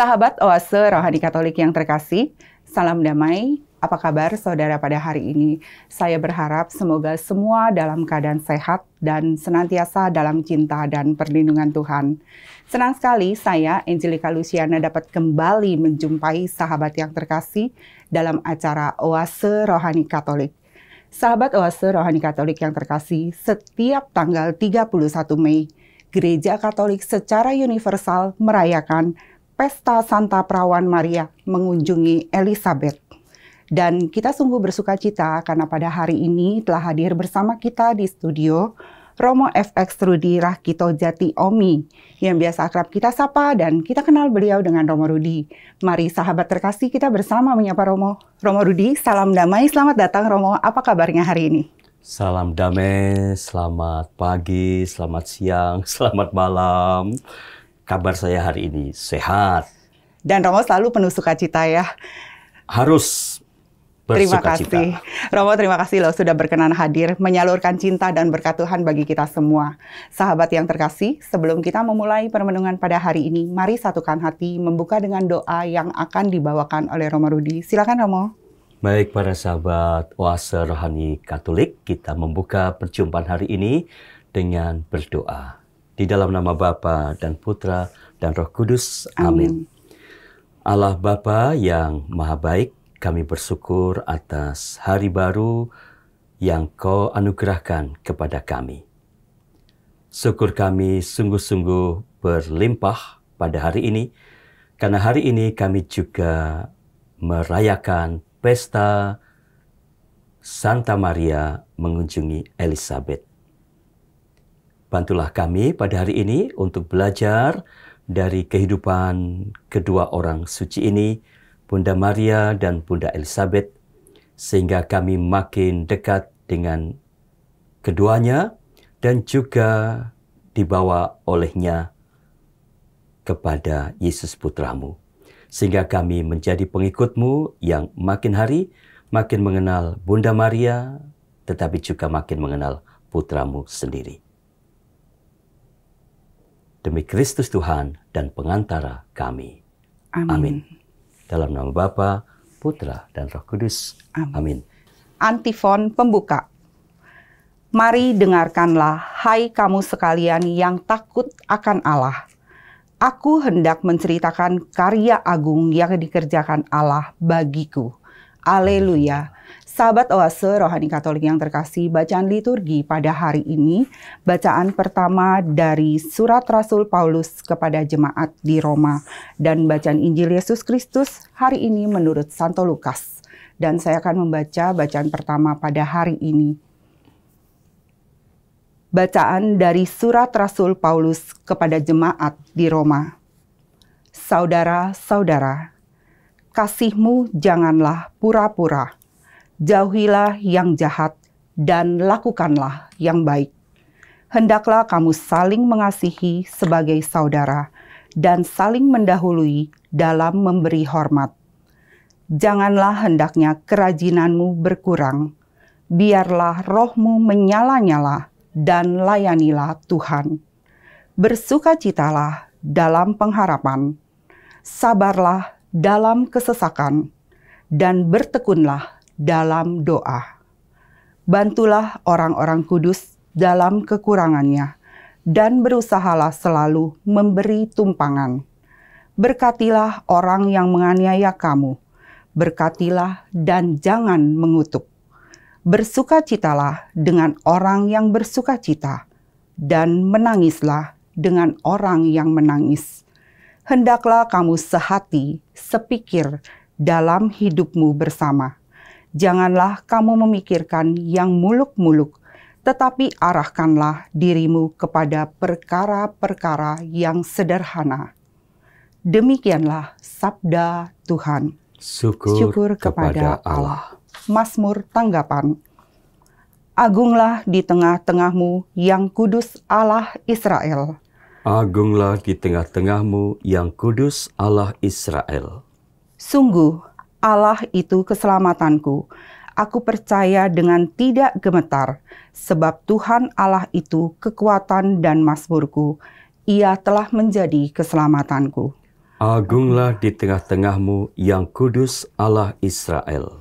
Sahabat Oase Rohani Katolik yang terkasih, salam damai. Apa kabar saudara pada hari ini? Saya berharap semoga semua dalam keadaan sehat dan senantiasa dalam cinta dan perlindungan Tuhan. Senang sekali saya, Angelica Luciana, dapat kembali menjumpai sahabat yang terkasih dalam acara Oase Rohani Katolik. Sahabat Oase Rohani Katolik yang terkasih, setiap tanggal 31 Mei, Gereja Katolik secara universal merayakan Pesta Santa Perawan Maria mengunjungi Elizabeth. Dan kita sungguh bersuka cita karena pada hari ini telah hadir bersama kita di studio Romo FX Rudi Rahkito Jati Omi, yang biasa akrab kita sapa dan kita kenal beliau dengan Romo Rudi. Mari sahabat terkasih, kita bersama menyapa Romo. Romo Rudi, salam damai, selamat datang Romo. Apa kabarnya hari ini? Salam damai, selamat pagi, selamat siang, selamat malam. Kabar saya hari ini sehat. Dan Romo selalu penuh sukacita ya. Harus Terima bersukacita. kasih. Romo, terima kasih loh sudah berkenan hadir, menyalurkan cinta dan berkat Tuhan bagi kita semua. Sahabat yang terkasih, sebelum kita memulai permenungan pada hari ini, mari satukan hati membuka dengan doa yang akan dibawakan oleh Romo Rudi. Silakan Romo. Baik para sahabat Oase Rohani Katolik, kita membuka perjumpaan hari ini dengan berdoa. Di dalam nama Bapa dan Putra dan Roh Kudus. Amin. Allah Bapa yang Maha Baik, kami bersyukur atas hari baru yang Kau anugerahkan kepada kami. Syukur kami sungguh-sungguh berlimpah pada hari ini, karena hari ini kami juga merayakan Pesta Santa Maria mengunjungi Elizabeth. Bantulah kami pada hari ini untuk belajar dari kehidupan kedua orang suci ini, Bunda Maria dan Bunda Elizabeth, sehingga kami makin dekat dengan keduanya dan juga dibawa olehnya kepada Yesus Putramu. Sehingga kami menjadi pengikut-Mu yang makin hari makin mengenal Bunda Maria, tetapi juga makin mengenal Putramu sendiri. Demi Kristus Tuhan dan pengantara kami. Amin. Dalam nama Bapa, Putra, dan Roh Kudus. Amin. Antifon pembuka. Mari dengarkanlah, hai kamu sekalian yang takut akan Allah. Aku hendak menceritakan karya agung yang dikerjakan Allah bagiku. Haleluya. Sahabat Oase Rohani Katolik yang terkasih, bacaan liturgi pada hari ini, bacaan pertama dari surat Rasul Paulus kepada jemaat di Roma, dan bacaan Injil Yesus Kristus hari ini menurut Santo Lukas. Dan saya akan membaca bacaan pertama pada hari ini. Bacaan dari surat Rasul Paulus kepada jemaat di Roma. Saudara-saudara, kasihmu janganlah pura-pura. Jauhilah yang jahat dan lakukanlah yang baik. Hendaklah kamu saling mengasihi sebagai saudara dan saling mendahului dalam memberi hormat. Janganlah hendaknya kerajinanmu berkurang. Biarlah rohmu menyala-nyala dan layanilah Tuhan. Bersukacitalah dalam pengharapan. Sabarlah dalam kesesakan dan bertekunlah dalam doa. Bantulah orang-orang kudus dalam kekurangannya, dan berusahalah selalu memberi tumpangan. Berkatilah orang yang menganiaya kamu, berkatilah dan jangan mengutuk. Bersukacitalah dengan orang yang bersukacita, dan menangislah dengan orang yang menangis. Hendaklah kamu sehati, sepikir dalam hidupmu bersama. Janganlah kamu memikirkan yang muluk-muluk, tetapi arahkanlah dirimu kepada perkara-perkara yang sederhana. Demikianlah sabda Tuhan. Syukur kepada Allah. Mazmur tanggapan. Agunglah di tengah-tengahmu yang kudus Allah Israel. Agunglah di tengah-tengahmu yang kudus Allah Israel. Sungguh, Allah itu keselamatanku. Aku percaya dengan tidak gemetar, sebab Tuhan Allah itu kekuatan dan mazmurku. Ia telah menjadi keselamatanku. Agunglah di tengah-tengahmu yang kudus Allah Israel.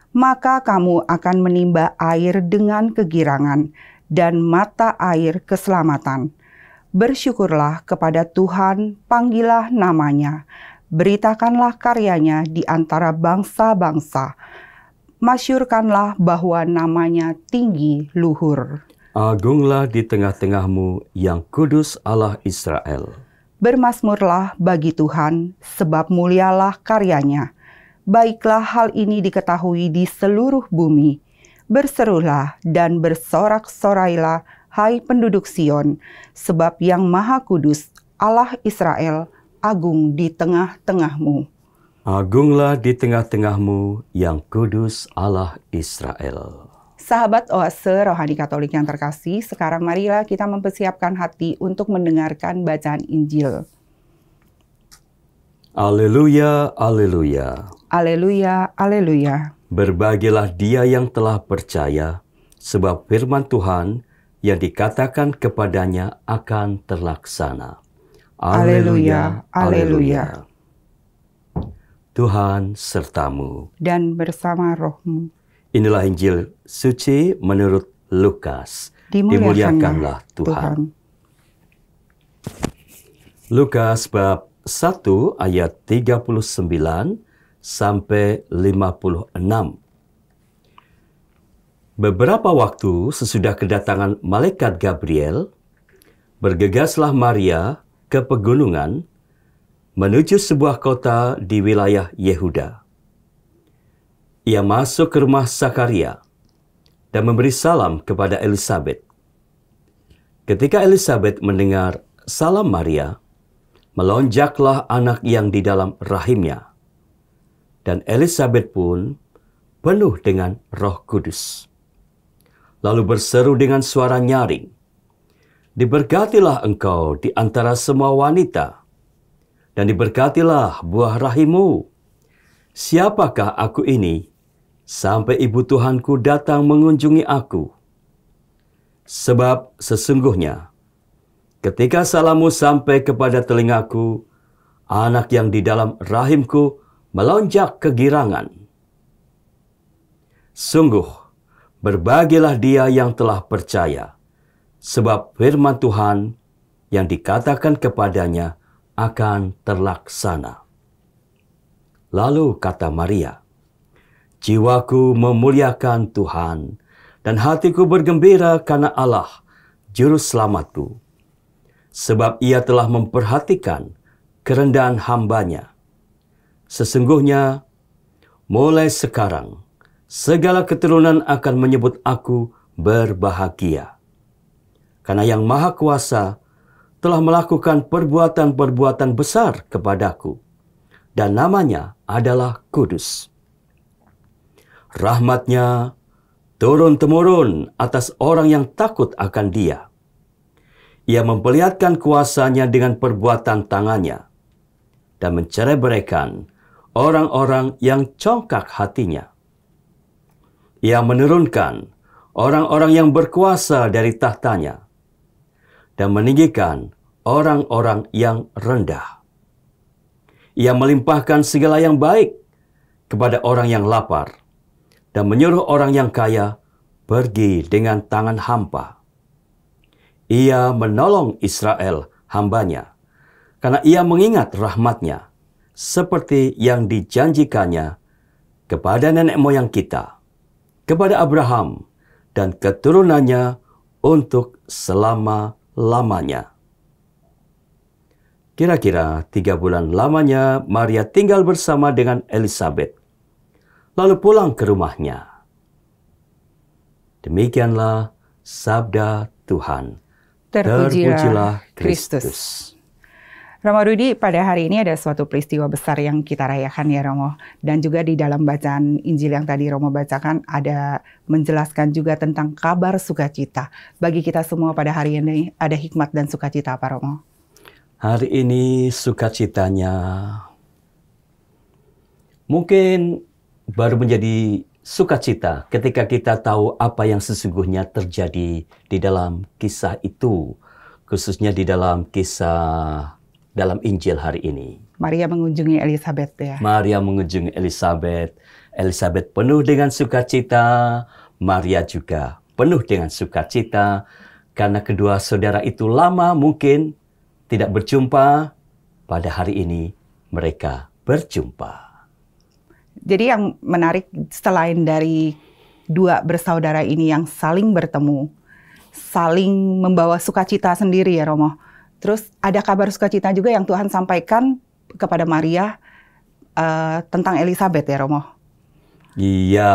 Maka kamu akan menimba air dengan kegirangan dan mata air keselamatan. Bersyukurlah kepada Tuhan, panggillah namanya, beritakanlah karyanya di antara bangsa-bangsa. Masyurkanlah bahwa namanya tinggi luhur. Agunglah di tengah-tengahmu yang kudus Allah Israel. Bermasmurlah bagi Tuhan, sebab mulialah karyanya. Baiklah hal ini diketahui di seluruh bumi. Berserulah dan bersorak-sorailah, hai penduduk Sion, sebab yang Maha Kudus, Allah Israel, agung di tengah-tengahmu. Agunglah di tengah-tengahmu yang kudus Allah Israel. Sahabat Oase Rohani Katolik yang terkasih, sekarang marilah kita mempersiapkan hati untuk mendengarkan bacaan Injil. Alleluia, alleluia. Alleluia, alleluia. Berbahagialah dia yang telah percaya, sebab firman Tuhan yang dikatakan kepadanya akan terlaksana. Alleluia, alleluia. Tuhan sertamu. Dan bersama rohmu. Inilah Injil suci menurut Lukas. Dimuliakanlah Tuhan. Lukas bab 1 ayat 39 sampai 56. Beberapa waktu sesudah kedatangan malaikat Gabriel, bergegaslah Maria ke pegunungan menuju sebuah kota di wilayah Yehuda. Ia masuk ke rumah Zakaria dan memberi salam kepada Elisabet. Ketika Elisabet mendengar salam Maria, melonjaklah anak yang di dalam rahimnya. Dan Elisabet pun penuh dengan Roh Kudus. Lalu berseru dengan suara nyaring, "Diberkatilah engkau di antara semua wanita, dan diberkatilah buah rahimmu. Siapakah aku ini, sampai ibu Tuhanku datang mengunjungi aku? Sebab sesungguhnya, ketika salammu sampai kepada telingaku, anak yang di dalam rahimku melonjak kegirangan. Sungguh, berbahagialah dia yang telah percaya, sebab firman Tuhan yang dikatakan kepadanya akan terlaksana." Lalu kata Maria, "Jiwaku memuliakan Tuhan, dan hatiku bergembira karena Allah, Juru Selamatku. Sebab ia telah memperhatikan kerendahan hamba-Nya. Sesungguhnya, mulai sekarang, segala keturunan akan menyebut aku berbahagia. Karena Yang Maha Kuasa telah melakukan perbuatan-perbuatan besar kepadaku, dan namanya adalah kudus. Rahmat-Nya turun-temurun atas orang yang takut akan Dia. Ia memperlihatkan kuasa-Nya dengan perbuatan tangan-Nya, dan mencerai-beraikan orang-orang yang congkak hatinya. Ia menurunkan orang-orang yang berkuasa dari tahtanya, dan meninggikan orang-orang yang rendah. Ia melimpahkan segala yang baik kepada orang yang lapar, dan menyuruh orang yang kaya pergi dengan tangan hampa. Ia menolong Israel hamba-Nya, karena ia mengingat rahmat-Nya, seperti yang dijanjikannya kepada nenek moyang kita, kepada Abraham dan keturunannya untuk selama-lamanya." Kira-kira 3 bulan lamanya Maria tinggal bersama dengan Elisabet, lalu pulang ke rumahnya. Demikianlah sabda Tuhan. Terpujilah Kristus. Romo Rudi, pada hari ini ada suatu peristiwa besar yang kita rayakan ya Romo. Dan juga di dalam bacaan Injil yang tadi Romo bacakan ada menjelaskan juga tentang kabar sukacita. Bagi kita semua pada hari ini ada hikmat dan sukacita apa Romo? Hari ini sukacitanya mungkin baru menjadi sukacita ketika kita tahu apa yang sesungguhnya terjadi di dalam kisah itu. Khususnya di dalam kisah dalam Injil hari ini? Maria mengunjungi Elizabeth ya. Maria mengunjungi Elizabeth. Elizabeth penuh dengan sukacita. Maria juga penuh dengan sukacita. Karena kedua saudara itu lama mungkin tidak berjumpa. Pada hari ini mereka berjumpa. Jadi yang menarik selain dari dua bersaudara ini yang saling bertemu, saling membawa sukacita sendiri ya Romo. Terus ada kabar sukacita juga yang Tuhan sampaikan kepada Maria tentang Elizabeth ya Romo. Iya,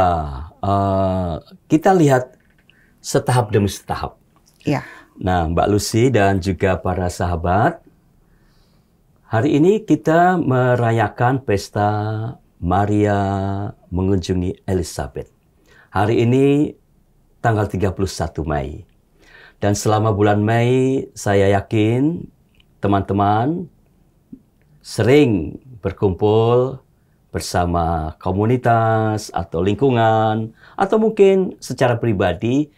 kita lihat setahap demi setahap. Iya. Nah, Mbak Lucy dan juga para sahabat, hari ini kita merayakan pesta Maria mengunjungi Elizabeth. Hari ini tanggal 31 Mei. Dan selama bulan Mei, saya yakin teman-teman sering berkumpul bersama komunitas atau lingkungan, atau mungkin secara pribadi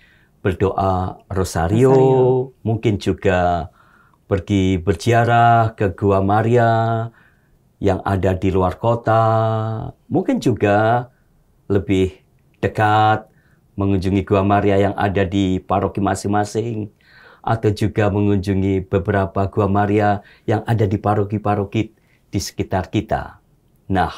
berdoa rosario, mungkin juga pergi berziarah ke Gua Maria yang ada di luar kota, mungkin juga lebih dekat mengunjungi Gua Maria yang ada di paroki masing-masing, atau juga mengunjungi beberapa Gua Maria yang ada di paroki-paroki di sekitar kita. Nah,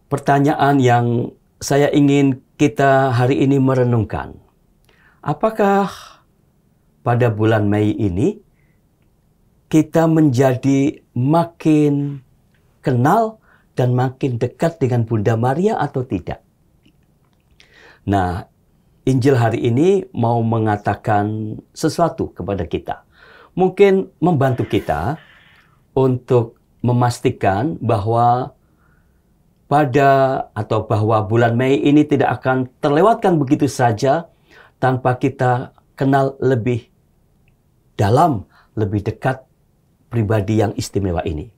pertanyaan yang saya ingin kita hari ini merenungkan, apakah pada bulan Mei ini kita menjadi makin kenal dan makin dekat dengan Bunda Maria atau tidak? Nah, Injil hari ini mau mengatakan sesuatu kepada kita. Mungkin membantu kita untuk memastikan bahwa bahwa bulan Mei ini tidak akan terlewatkan begitu saja tanpa kita kenal lebih dalam, lebih dekat pribadi yang istimewa ini.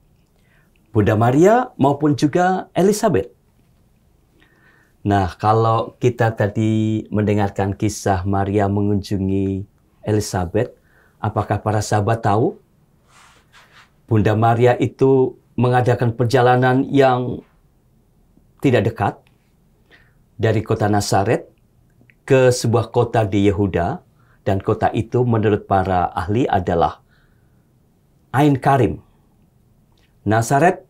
Bunda Maria maupun juga Elizabeth. Nah, kalau kita tadi mendengarkan kisah Maria mengunjungi Elizabeth, apakah para sahabat tahu? Bunda Maria itu mengadakan perjalanan yang tidak dekat dari kota Nazaret ke sebuah kota di Yehuda, dan kota itu menurut para ahli adalah Ain Karim. Nazaret,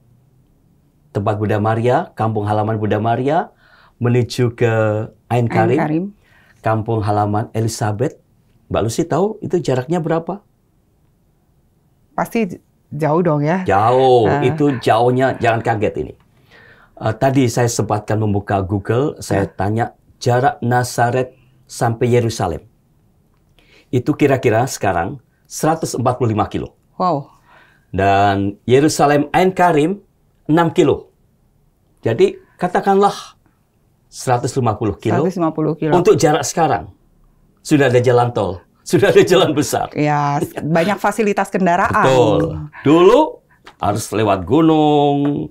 tempat Bunda Maria, kampung halaman Bunda Maria, menuju ke Ain Karim, kampung halaman Elizabeth. Mbak Lucy tahu itu jaraknya berapa? Pasti jauh dong ya. Jauh, itu jauhnya, jangan kaget ini. Tadi saya sempatkan membuka Google, saya tanya jarak Nazaret sampai Yerusalem. Itu kira-kira sekarang 145 kilo. Wow. Dan Yerusalem Ain Karim 6 kilo. Jadi katakanlah 150 kilo. 150 kilo. Untuk jarak sekarang. Sudah ada jalan tol. Sudah ada jalan besar. Ya, banyak fasilitas kendaraan. Betul. Dulu harus lewat gunung,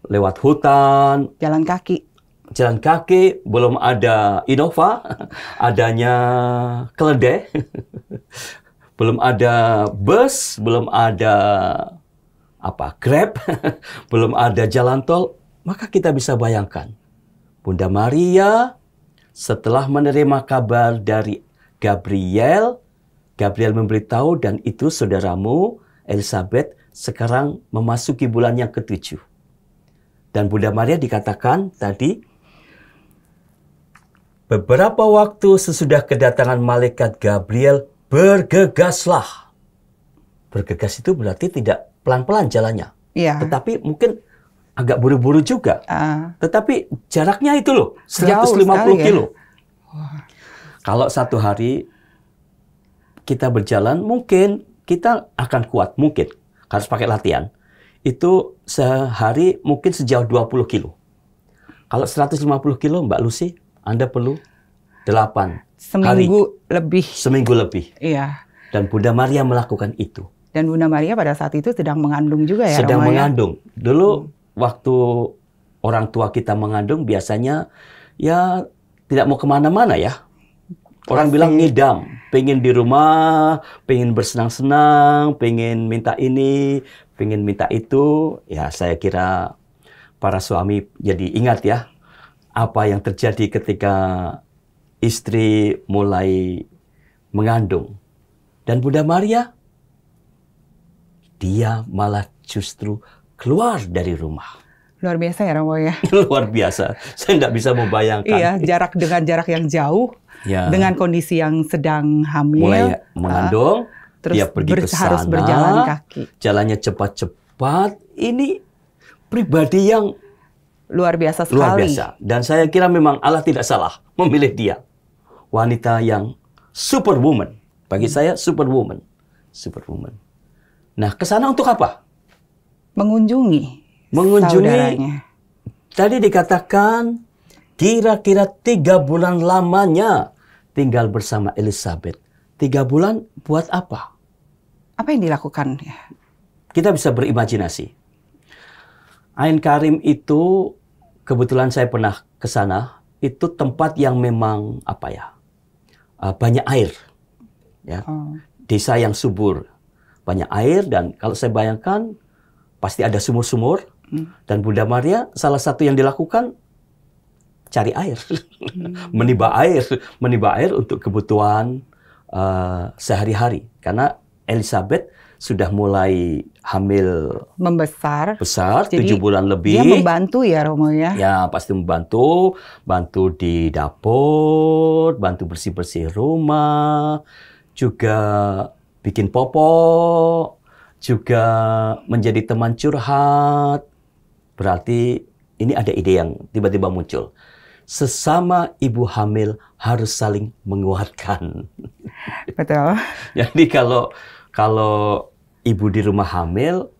lewat hutan. Jalan kaki. Jalan kaki, belum ada Innova, adanya keledai. Belum ada bus, belum ada Grab, belum ada jalan tol. Maka kita bisa bayangkan, Bunda Maria setelah menerima kabar dari Gabriel memberitahu, dan itu saudaramu Elizabeth sekarang memasuki bulan yang ke-7. Dan Bunda Maria dikatakan tadi, beberapa waktu sesudah kedatangan malaikat Gabriel, bergegaslah. Bergegas itu berarti tidak pelan-pelan jalannya. Iya. Tetapi mungkin agak buru-buru juga. Tetapi jaraknya itu loh, 150 kilo. Ya? Kalau satu hari kita berjalan, mungkin kita akan kuat. Mungkin. Harus pakai latihan. Itu sehari mungkin sejauh 20 kilo. Kalau 150 kilo, Mbak Lucy, Anda perlu 8 Seminggu lebih. Seminggu lebih. Iya. Dan Bunda Maria melakukan itu. Dan Bunda Maria pada saat itu sedang mengandung juga ya, sedang Roma, mengandung. Dulu waktu orang tua kita mengandung biasanya ya tidak mau kemana-mana ya. Orang bilang ngidam, pengen di rumah, pengen bersenang-senang, pengen minta ini, pengen minta itu. Ya, saya kira para suami jadi ingat ya, apa yang terjadi ketika istri mulai mengandung. Dan Bunda Maria, dia malah justru keluar dari rumah. Luar biasa ya Romo ya. Luar biasa. Saya tidak bisa membayangkan. Iya, dengan jarak yang jauh, ya, dengan kondisi yang sedang hamil, mulai mengandung, terus dia pergi ke sana, harus berjalan kaki. Jalannya cepat-cepat. Ini pribadi yang luar biasa sekali. Luar biasa. Dan saya kira memang Allah tidak salah memilih dia. Wanita yang superwoman. Bagi saya superwoman. Superwoman. Nah, ke sana untuk apa? Mengunjungi saudaranya. Tadi dikatakan kira-kira 3 bulan lamanya tinggal bersama Elizabeth. 3 bulan buat apa? Apa yang dilakukan? Kita bisa berimajinasi. Ain Karim itu, kebetulan saya pernah ke sana, itu tempat yang memang banyak air. Ya. Desa yang subur. Banyak air, dan kalau saya bayangkan pasti ada sumur-sumur. Dan Bunda Maria, salah satu yang dilakukan cari air, menimba air untuk kebutuhan sehari-hari. Karena Elizabeth sudah mulai hamil, membesar, jadi 7 bulan lebih. Dia membantu ya Romo ya? Ya, pasti bantu di dapur, bantu bersih-bersih rumah, juga bikin popok, juga menjadi teman curhat. Berarti ini ada ide yang tiba-tiba muncul. Sesama ibu hamil harus saling menguatkan. Betul. Jadi kalau ibu di rumah hamil,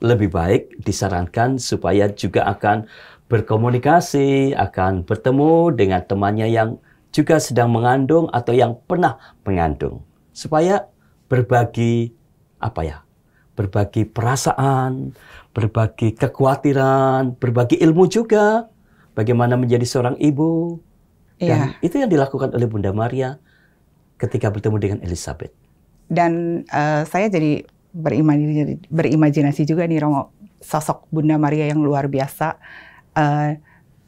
lebih baik disarankan supaya juga akan berkomunikasi, akan bertemu dengan temannya yang juga sedang mengandung atau yang pernah mengandung. Supaya berbagi berbagi perasaan, berbagi kekhawatiran, berbagi ilmu juga, bagaimana menjadi seorang ibu. Dan itu yang dilakukan oleh Bunda Maria ketika bertemu dengan Elizabeth. Dan saya jadi berimajinasi juga nih Romo, sosok Bunda Maria yang luar biasa,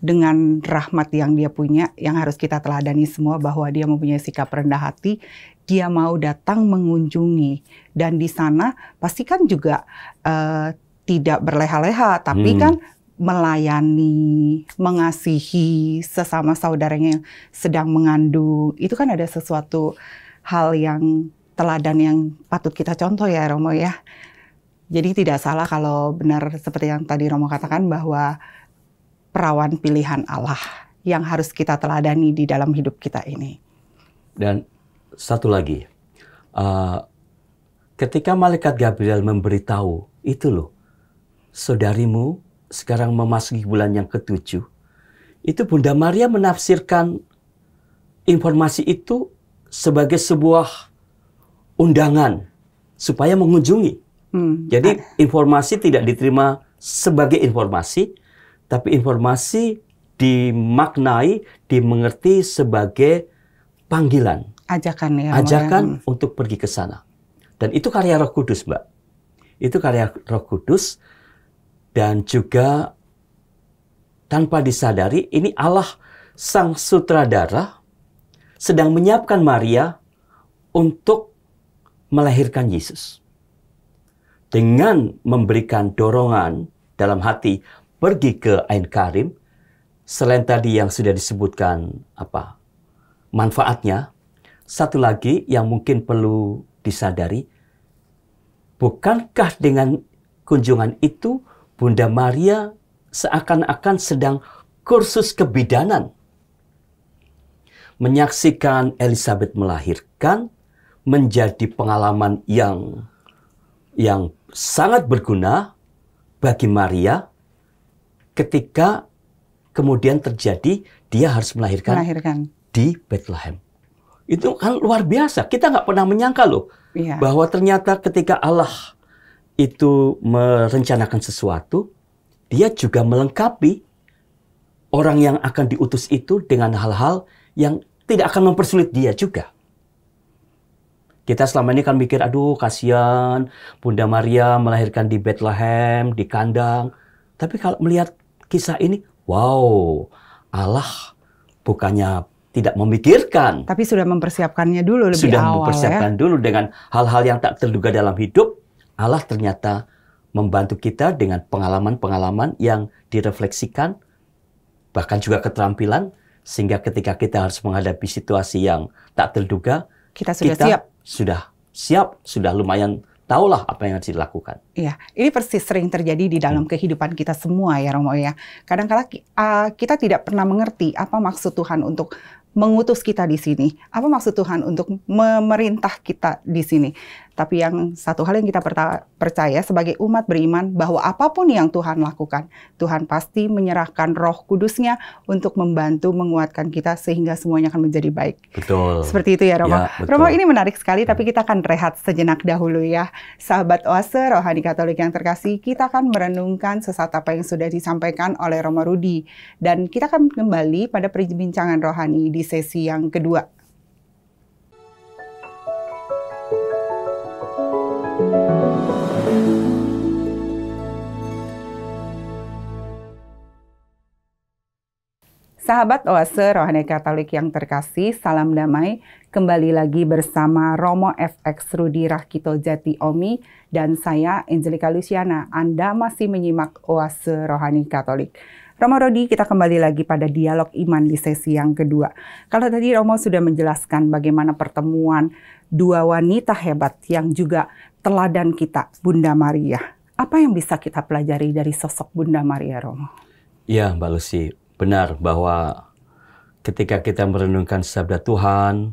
dengan rahmat yang dia punya, yang harus kita teladani semua, bahwa dia mempunyai sikap rendah hati. Dia mau datang mengunjungi, dan di sana pasti kan juga tidak berleha-leha, tapi kan melayani, mengasihi sesama saudaranya yang sedang mengandung. Itu kan ada sesuatu hal yang teladan yang patut kita contoh ya Romo ya. Jadi tidak salah kalau benar seperti yang tadi Romo katakan, bahwa perawan pilihan Allah yang harus kita teladani di dalam hidup kita ini. Dan satu lagi, ketika Malaikat Gabriel memberitahu, itu loh, saudarimu sekarang memasuki bulan yang ke-7, itu Bunda Maria menafsirkan informasi itu sebagai sebuah undangan supaya mengunjungi. Jadi informasi tidak diterima sebagai informasi, tapi informasi dimaknai, dimengerti sebagai panggilan. Ajakan ya. Ajakan untuk pergi ke sana. Dan itu karya Roh Kudus, Mbak. Itu karya Roh Kudus, dan juga tanpa disadari ini Allah Sang Sutradara sedang menyiapkan Maria untuk melahirkan Yesus. Dengan memberikan dorongan dalam hati pergi ke Ain Karim, selain tadi yang sudah disebutkan manfaatnya, satu lagi yang mungkin perlu disadari, bukankah dengan kunjungan itu Bunda Maria seakan-akan sedang kursus kebidanan? Menyaksikan Elizabeth melahirkan menjadi pengalaman yang sangat berguna bagi Maria ketika kemudian terjadi dia harus melahirkan di Bethlehem. Itu kan luar biasa. Kita nggak pernah menyangka loh, bahwa ternyata ketika Allah itu merencanakan sesuatu, dia juga melengkapi orang yang akan diutus itu dengan hal-hal yang tidak akan mempersulit dia juga. Kita selama ini kan mikir, aduh kasihan Bunda Maria melahirkan di Bethlehem, di kandang. Tapi kalau melihat kisah ini, wow, Allah bukannya tidak memikirkan. Tapi sudah mempersiapkannya dulu lebih Sudah awal mempersiapkan ya. dulu dengan hal-hal yang tak terduga dalam hidup. Allah ternyata membantu kita dengan pengalaman-pengalaman yang direfleksikan, bahkan juga keterampilan, sehingga ketika kita harus menghadapi situasi yang tak terduga, Kita sudah siap. sudah lumayan tahulah apa yang harus dilakukan. Iya, ini persis sering terjadi di dalam kehidupan kita semua ya Romo ya. Kadang-kala kita tidak pernah mengerti apa maksud Tuhan untuk mengutus kita di sini. Apa maksud Tuhan untuk memerintah kita di sini. Tapi yang satu hal yang kita percaya sebagai umat beriman bahwa apapun yang Tuhan lakukan, Tuhan pasti menyerahkan Roh Kudus-Nya untuk membantu menguatkan kita sehingga semuanya akan menjadi baik. Betul. Seperti itu ya Romo. Ya, betul. Romo, ini menarik sekali, tapi kita akan rehat sejenak dahulu ya. Sahabat Oase Rohani Katolik yang terkasih, kita akan merenungkan sesaat apa yang sudah disampaikan oleh Romo Rudi. Dan kita akan kembali pada perbincangan rohani di sesi yang kedua. Sahabat Oase Rohani Katolik yang terkasih, salam damai. Kembali lagi bersama Romo FX Rudi Rahkito Jati Omi dan saya Angelika Luciana. Anda masih menyimak Oase Rohani Katolik. Romo Rudi, kita kembali lagi pada dialog iman di sesi yang kedua. Kalau tadi Romo sudah menjelaskan bagaimana pertemuan dua wanita hebat yang juga teladan kita, Bunda Maria. Apa yang bisa kita pelajari dari sosok Bunda Maria, Romo? Ya, Mbak Lucy. Benar bahwa ketika kita merenungkan sabda Tuhan,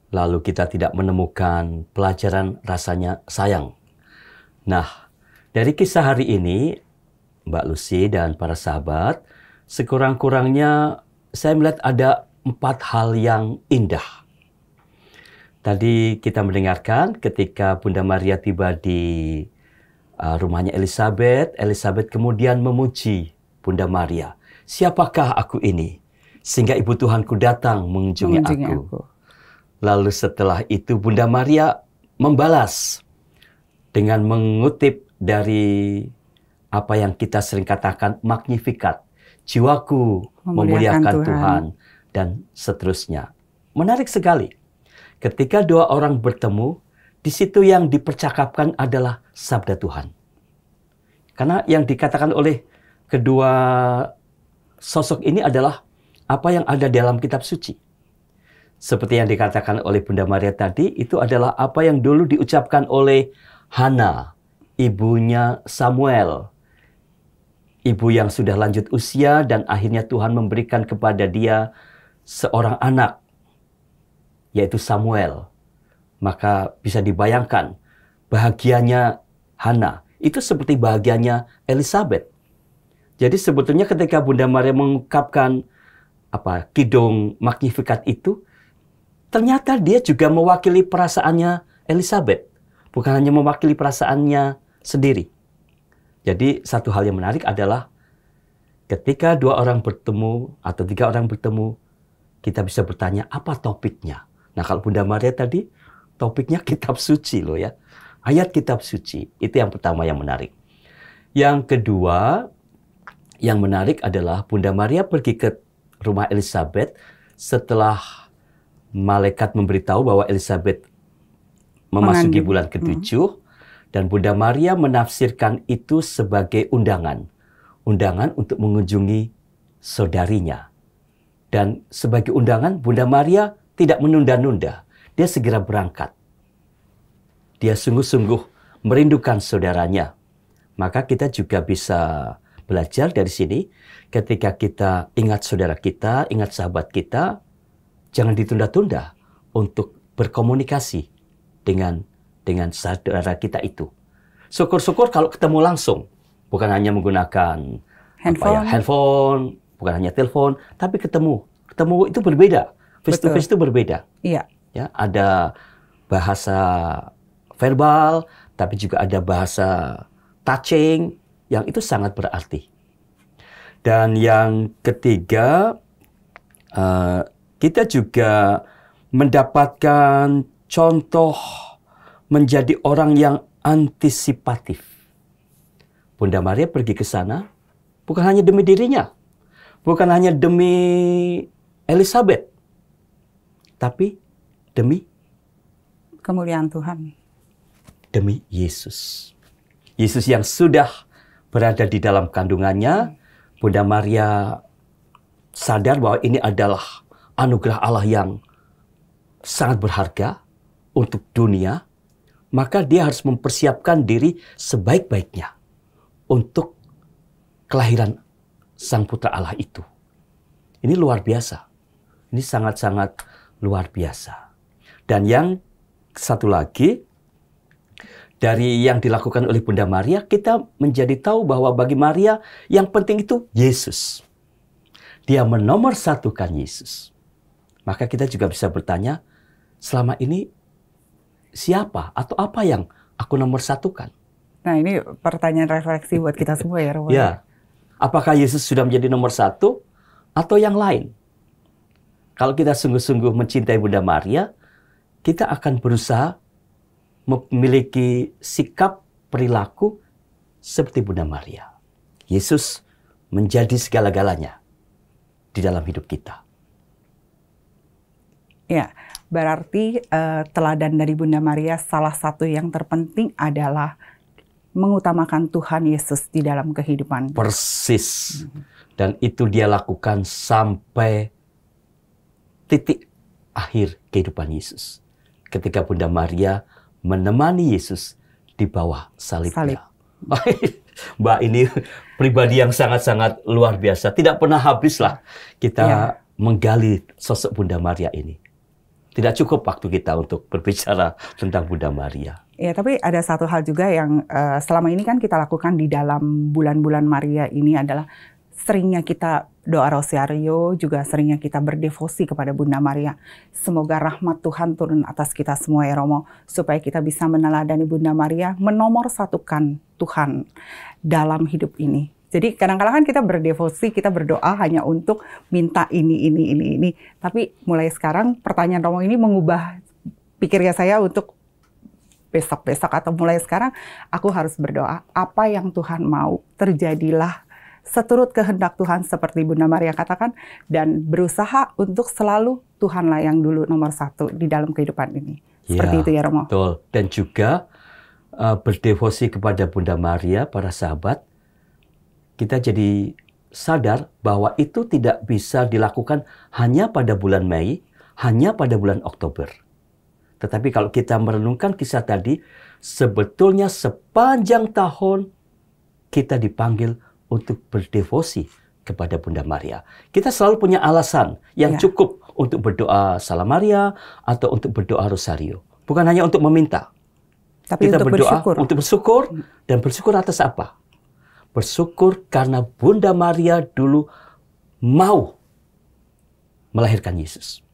lalu kita tidak menemukan pelajaran rasanya sayang. Nah, dari kisah hari ini, Mbak Lucy dan para sahabat, sekurang-kurangnya saya melihat ada 4 hal yang indah. Tadi kita mendengarkan ketika Bunda Maria tiba di rumahnya Elizabeth, Elizabeth kemudian memuji Bunda Maria. Siapakah aku ini? Sehingga Ibu Tuhanku datang mengunjungi aku. Lalu setelah itu Bunda Maria membalas dengan mengutip dari apa yang kita sering katakan Magnificat. Jiwaku memuliakan Tuhan. Dan seterusnya. Menarik sekali. Ketika dua orang bertemu, di situ yang dipercakapkan adalah sabda Tuhan. Karena yang dikatakan oleh kedua sosok ini adalah apa yang ada dalam kitab suci. Seperti yang dikatakan oleh Bunda Maria tadi, itu adalah apa yang dulu diucapkan oleh Hana, ibunya Samuel. Ibu yang sudah lanjut usia dan akhirnya Tuhan memberikan kepada dia seorang anak, yaitu Samuel. Maka bisa dibayangkan bahagianya Hana. Itu seperti bahagianya Elizabeth. Jadi sebetulnya ketika Bunda Maria mengungkapkan kidung Magnificat itu, ternyata dia juga mewakili perasaannya Elizabeth, bukan hanya mewakili perasaannya sendiri. Jadi satu hal yang menarik adalah ketika 2 orang bertemu atau 3 orang bertemu, kita bisa bertanya apa topiknya. Nah, kalau Bunda Maria tadi topiknya kitab suci loh ya. Ayat kitab suci, itu yang pertama yang menarik. Yang kedua, yang menarik adalah Bunda Maria pergi ke rumah Elizabeth setelah malaikat memberitahu bahwa Elizabeth memasuki bulan ke-7 dan Bunda Maria menafsirkan itu sebagai undangan. Undangan untuk mengunjungi saudarinya. Dan sebagai undangan Bunda Maria tidak menunda-nunda. Dia segera berangkat. Dia sungguh-sungguh merindukan saudaranya. Maka kita juga bisa belajar dari sini, ketika kita ingat saudara kita, ingat sahabat kita, jangan ditunda-tunda untuk berkomunikasi dengan saudara kita itu. Syukur-syukur kalau ketemu langsung, bukan hanya menggunakan handphone, bukan hanya telepon, tapi ketemu. Ketemu itu berbeda, face to face itu berbeda. Iya. Ya, ada bahasa verbal, tapi juga ada bahasa touching, yang itu sangat berarti. Dan yang ketiga, kita juga mendapatkan contoh menjadi orang yang antisipatif. Bunda Maria pergi ke sana bukan hanya demi dirinya, bukan hanya demi Elizabeth, tapi demi kemuliaan Tuhan. Demi Yesus. Yesus yang sudah berada di dalam kandungannya, Bunda Maria sadar bahwa ini adalah anugerah Allah yang sangat berharga untuk dunia, maka dia harus mempersiapkan diri sebaik-baiknya untuk kelahiran Sang Putra Allah itu. Ini luar biasa. Ini sangat-sangat luar biasa. Dan yang satu lagi, dari yang dilakukan oleh Bunda Maria, kita menjadi tahu bahwa bagi Maria yang penting itu Yesus. Dia menomorsatukan Yesus. Maka kita juga bisa bertanya, selama ini siapa atau apa yang aku nomorsatukan? Nah, ini pertanyaan refleksi buat kita semua ya, Romo. Ya, apakah Yesus sudah menjadi nomor satu atau yang lain? Kalau kita sungguh-sungguh mencintai Bunda Maria, kita akan berusaha memiliki sikap perilaku seperti Bunda Maria. Yesus menjadi segala-galanya di dalam hidup kita. Ya, berarti teladan dari Bunda Maria salah satu yang terpenting adalah mengutamakan Tuhan Yesus di dalam kehidupan. Persis. Dan itu dia lakukan sampai titik akhir kehidupan Yesus. Ketika Bunda Maria menemani Yesus di bawah salibnya. Mbak, ini pribadi yang sangat-sangat luar biasa. Tidak pernah habislah kita menggali sosok Bunda Maria ini. Tidak cukup waktu kita untuk berbicara tentang Bunda Maria. Ya, tapi ada satu hal juga yang selama ini kan kita lakukan di dalam bulan-bulan Maria ini adalah seringnya kita doa rosario, juga seringnya kita berdevosi kepada Bunda Maria. Semoga rahmat Tuhan turun atas kita semua ya Romo, supaya kita bisa meneladani Bunda Maria, menomorsatukan Tuhan dalam hidup ini. Jadi kadang-kadang kan kita berdevosi, kita berdoa hanya untuk minta ini. Tapi mulai sekarang pertanyaan Romo ini mengubah pikirnya saya untuk besok-besok atau mulai sekarang aku harus berdoa. Apa yang Tuhan mau terjadilah seturut kehendak Tuhan seperti Bunda Maria katakan. Dan berusaha untuk selalu Tuhanlah yang dulu nomor satu di dalam kehidupan ini. Seperti itu ya Romo. Betul. Dan juga berdevosi kepada Bunda Maria, para sahabat, kita jadi sadar bahwa itu tidak bisa dilakukan hanya pada bulan Mei, hanya pada bulan Oktober. Tetapi kalau kita merenungkan kisah tadi, sebetulnya sepanjang tahun kita dipanggil untuk berdevosi kepada Bunda Maria. Kita selalu punya alasan yang cukup untuk berdoa Salam Maria atau untuk berdoa Rosario. Bukan hanya untuk meminta. Tapi kita untuk berdoa bersyukur. Untuk bersyukur, dan bersyukur atas apa? Bersyukur karena Bunda Maria dulu mau melahirkan Yesus.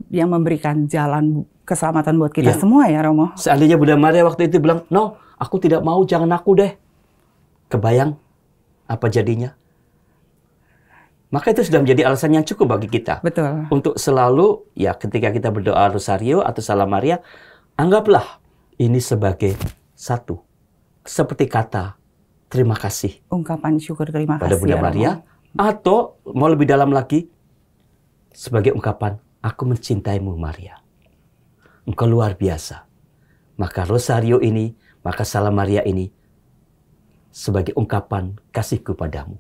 Yang memberikan jalan keselamatan buat kita semua ya Romo. Seandainya Bunda Maria waktu itu bilang, no, aku tidak mau, jangan aku deh. Kebayang apa jadinya? Maka itu sudah menjadi alasan yang cukup bagi kita. Betul. Untuk selalu, ya ketika kita berdoa Rosario atau Salam Maria, anggaplah ini sebagai satu. Seperti kata terima kasih. Ungkapan syukur terima kasih pada Bunda Maria. Atau mau lebih dalam lagi, sebagai ungkapan, aku mencintaimu Maria. Engkau luar biasa. Maka Rosario ini, maka Salam Maria ini, sebagai ungkapan kasihku padamu.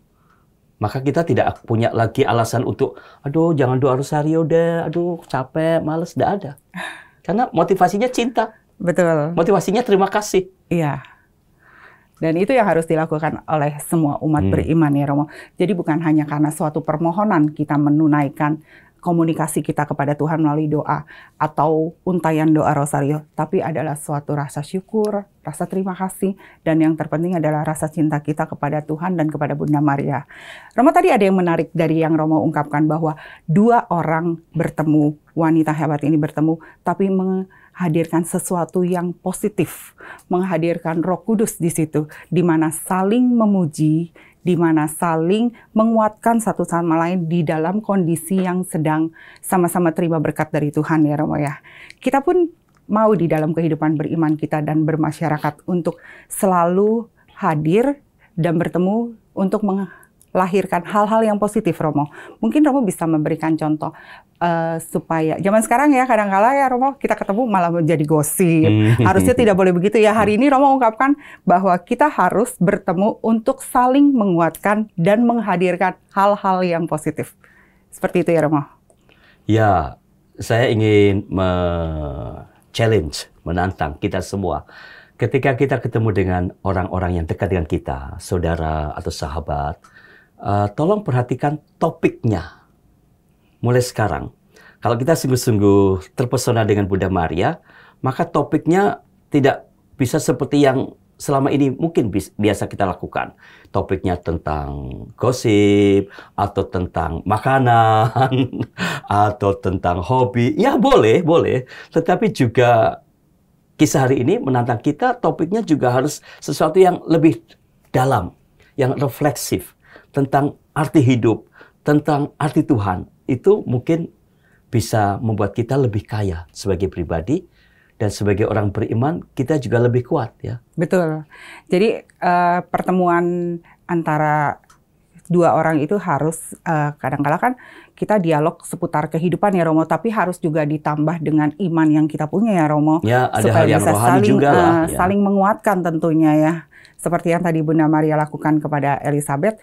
Maka kita tidak punya lagi alasan untuk, aduh jangan doa Rosario deh, aduh capek, males, tidak ada. Karena motivasinya cinta. Betul. Motivasinya terima kasih. Iya. Dan itu yang harus dilakukan oleh semua umat beriman ya Romo. Jadi bukan hanya karena suatu permohonan kita menunaikan komunikasi kita kepada Tuhan melalui doa atau untayan doa Rosario, tapi adalah suatu rasa syukur, rasa terima kasih, dan yang terpenting adalah rasa cinta kita kepada Tuhan dan kepada Bunda Maria. Romo, tadi ada yang menarik dari yang Romo ungkapkan bahwa dua orang bertemu, wanita hebat ini bertemu, tapi menghadirkan sesuatu yang positif, menghadirkan Roh Kudus di situ, di mana saling memuji di mana saling menguatkan satu sama lain di dalam kondisi yang sedang sama-sama terima berkat dari Tuhan ya Romo ya. Kita pun mau di dalam kehidupan beriman kita dan bermasyarakat untuk selalu hadir dan bertemu untuk melahirkan hal-hal yang positif Romo. Mungkin Romo bisa memberikan contoh supaya zaman sekarang ya kadang-kala ya Romo kita ketemu malah menjadi gosip. Harusnya tidak boleh begitu ya. Hari ini Romo ungkapkan bahwa kita harus bertemu untuk saling menguatkan dan menghadirkan hal-hal yang positif. Seperti itu ya Romo. Ya, saya ingin challenge, menantang kita semua. Ketika kita ketemu dengan orang-orang yang dekat dengan kita, saudara atau sahabat, tolong perhatikan topiknya. Mulai sekarang, kalau kita sungguh-sungguh terpesona dengan Bunda Maria, maka topiknya tidak bisa seperti yang selama ini mungkin biasa kita lakukan. Topiknya tentang gosip, atau tentang makanan, atau tentang hobi. Ya boleh. Tetapi juga kisah hari ini menantang kita, topiknya juga harus sesuatu yang lebih dalam, yang refleksif, tentang arti hidup, tentang arti Tuhan. Itu mungkin bisa membuat kita lebih kaya sebagai pribadi, dan sebagai orang beriman kita juga lebih kuat ya. Betul. Jadi pertemuan antara dua orang itu harus kadang-kala kan kita dialog seputar kehidupan ya Romo, tapi harus juga ditambah dengan iman yang kita punya ya Romo. Ya, ada supaya hal yang bisa rohani juga lah. Ya. Saling menguatkan tentunya ya. Seperti yang tadi Bunda Maria lakukan kepada Elizabeth.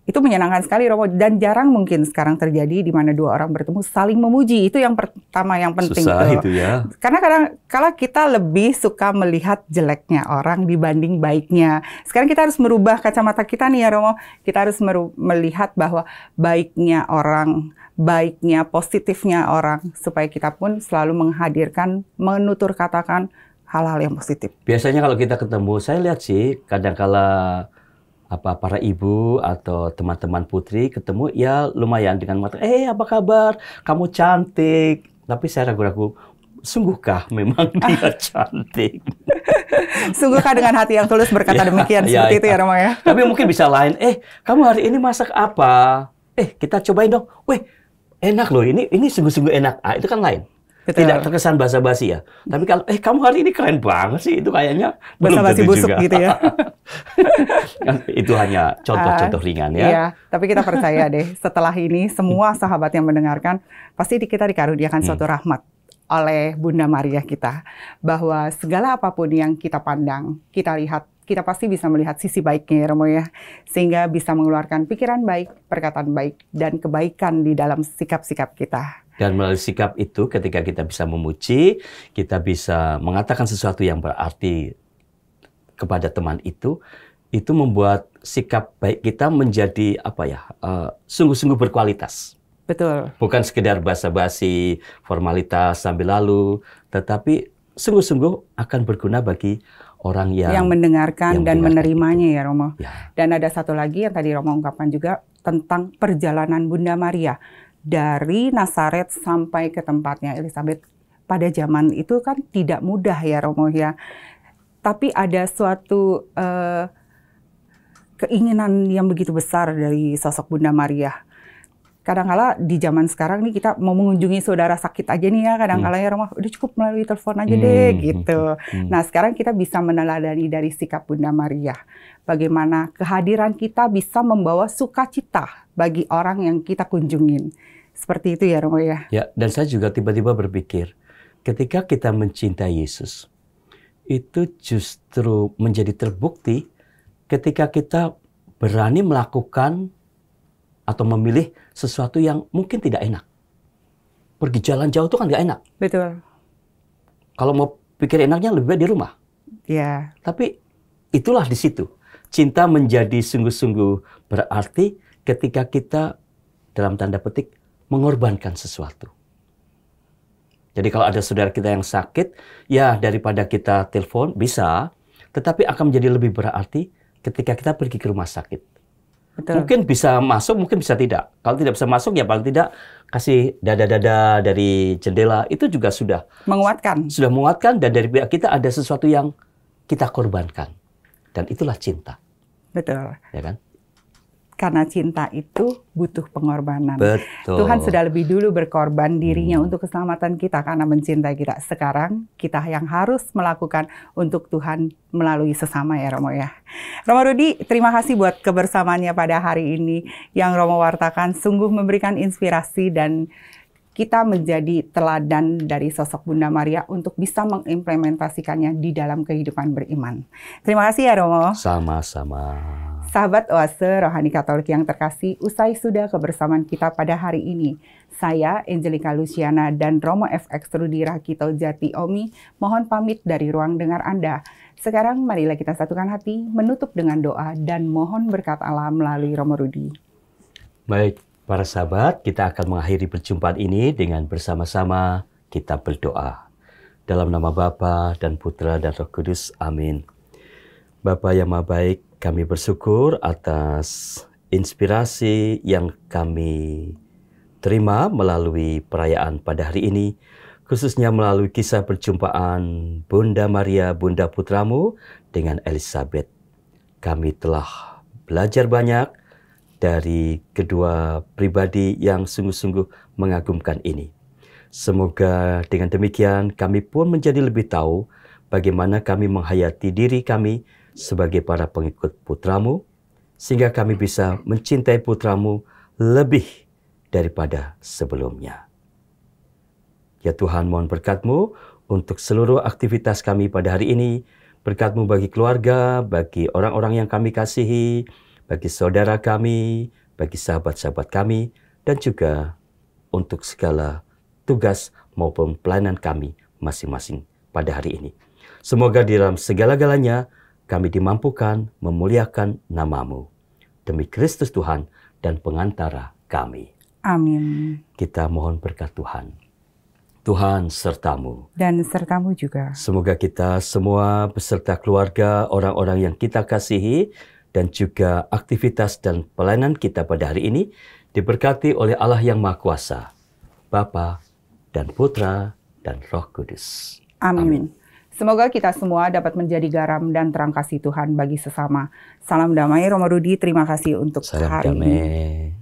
Itu menyenangkan sekali Romo, dan jarang mungkin sekarang terjadi di mana dua orang bertemu saling memuji. Itu yang pertama yang penting. Susah itu ya. Karena kadang-kala kita lebih suka melihat jeleknya orang dibanding baiknya. Sekarang kita harus merubah kacamata kita nih ya Romo. Kita harus melihat bahwa baiknya orang, baiknya, positifnya orang, supaya kita pun selalu menghadirkan, menutur katakan hal-hal yang positif. Biasanya kalau kita ketemu, saya lihat sih kadang-kala para ibu atau teman-teman putri ketemu ya lumayan dengan mata, apa kabar? Kamu cantik. Tapi saya ragu-ragu, sungguhkah memang dia cantik? Sungguhkah dengan hati yang tulus berkata demikian seperti itu ya Romo ya? Tapi mungkin bisa lain, kamu hari ini masak apa? Kita cobain dong. Wih, enak loh, ini sungguh-sungguh enak. Itu kan lain. Betul. Tidak terkesan basa-basi ya. Tapi kalau kamu hari ini keren banget sih, itu kayaknya basa-basi busuk juga. Gitu ya. Itu hanya contoh-contoh ringan ya. Iya, tapi kita percaya deh, setelah ini semua sahabat yang mendengarkan pasti kita dikaruniakan suatu rahmat oleh Bunda Maria kita, bahwa segala apapun yang kita pandang, kita lihat, kita pasti bisa melihat sisi baiknya ya Romo ya, sehingga bisa mengeluarkan pikiran baik, perkataan baik, dan kebaikan di dalam sikap-sikap kita. Dan melalui sikap itu, ketika kita bisa memuji, kita bisa mengatakan sesuatu yang berarti kepada teman itu membuat sikap baik kita menjadi sungguh-sungguh berkualitas. Betul. Bukan sekedar basa-basi, formalitas sambil lalu, tetapi sungguh-sungguh akan berguna bagi orang yang mendengarkan dan menerimanya itu. Ya Romo. Ya. Dan ada satu lagi yang tadi Romo ungkapkan juga tentang perjalanan Bunda Maria dari Nazaret sampai ke tempatnya Elizabeth. Pada zaman itu kan tidak mudah ya Romo ya. Tapi ada suatu keinginan yang begitu besar dari sosok Bunda Maria. Kadang-kala di zaman sekarang nih kita mau mengunjungi saudara sakit aja nih ya, kadang-kala ya Romo, udah cukup melalui telepon aja deh gitu. Nah sekarang kita bisa meneladani dari sikap Bunda Maria. Bagaimana kehadiran kita bisa membawa sukacita bagi orang yang kita kunjungin. Seperti itu ya Romo ya. Ya, dan saya juga tiba-tiba berpikir, ketika kita mencintai Yesus, itu justru menjadi terbukti ketika kita berani melakukan atau memilih sesuatu yang mungkin tidak enak. Pergi jalan jauh itu kan nggak enak. Betul. Kalau mau pikir enaknya lebih baik di rumah. Ya. Tapi itulah di situ. Cinta menjadi sungguh-sungguh berarti ketika kita dalam tanda petik mengorbankan sesuatu. Jadi kalau ada saudara kita yang sakit, ya daripada kita telepon bisa, tetapi akan menjadi lebih berarti ketika kita pergi ke rumah sakit. Betul. Mungkin bisa masuk, mungkin bisa tidak. Kalau tidak bisa masuk, ya paling tidak kasih dada-dada dari jendela. Itu juga sudah menguatkan. Sudah menguatkan, dan dari pihak kita ada sesuatu yang kita korbankan. Dan itulah cinta. Betul. Ya kan? Karena cinta itu butuh pengorbanan. Betul. Tuhan sudah lebih dulu berkorban dirinya untuk keselamatan kita karena mencintai kita. Sekarang kita yang harus melakukan untuk Tuhan melalui sesama ya Romo ya. Romo Rudi, terima kasih buat kebersamaannya pada hari ini yang Romo wartakan sungguh memberikan inspirasi dan kita menjadi teladan dari sosok Bunda Maria untuk bisa mengimplementasikannya di dalam kehidupan beriman. Terima kasih ya Romo. Sama-sama. Sahabat Oase Rohani Katolik yang terkasih, usai sudah kebersamaan kita pada hari ini. Saya, Angelica Luciana, dan Romo FX Rudi Rakito Jati Omi, mohon pamit dari ruang dengar Anda. Sekarang marilah kita satukan hati, menutup dengan doa, dan mohon berkat Allah melalui Romo Rudi. Baik. Para sahabat, kita akan mengakhiri perjumpaan ini dengan bersama-sama kita berdoa. Dalam nama Bapa dan Putra dan Roh Kudus, amin. Bapa yang Maha Baik, kami bersyukur atas inspirasi yang kami terima melalui perayaan pada hari ini, khususnya melalui kisah perjumpaan Bunda Maria, Bunda Putramu dengan Elizabeth. Kami telah belajar banyak dari kedua pribadi yang sungguh-sungguh mengagumkan ini. Semoga dengan demikian kami pun menjadi lebih tahu bagaimana kami menghayati diri kami sebagai para pengikut Putramu, sehingga kami bisa mencintai Putramu lebih daripada sebelumnya. Ya Tuhan, mohon berkat-Mu untuk seluruh aktivitas kami pada hari ini, berkat-Mu bagi keluarga, bagi orang-orang yang kami kasihi, bagi saudara kami, bagi sahabat-sahabat kami, dan juga untuk segala tugas maupun pelayanan kami masing-masing pada hari ini. Semoga di dalam segala-galanya kami dimampukan memuliakan nama-Mu. Demi Kristus Tuhan dan pengantara kami. Amin. Kita mohon berkat Tuhan. Tuhan sertamu. Dan sertamu juga. Semoga kita semua beserta keluarga, orang-orang yang kita kasihi, dan juga aktivitas dan pelayanan kita pada hari ini diberkati oleh Allah yang Maha Kuasa, Bapa dan Putra dan Roh Kudus. Amin. Semoga kita semua dapat menjadi garam dan terang kasih Tuhan bagi sesama. Salam damai, Romo Rudi. Terima kasih untuk Salam hari ini. damai.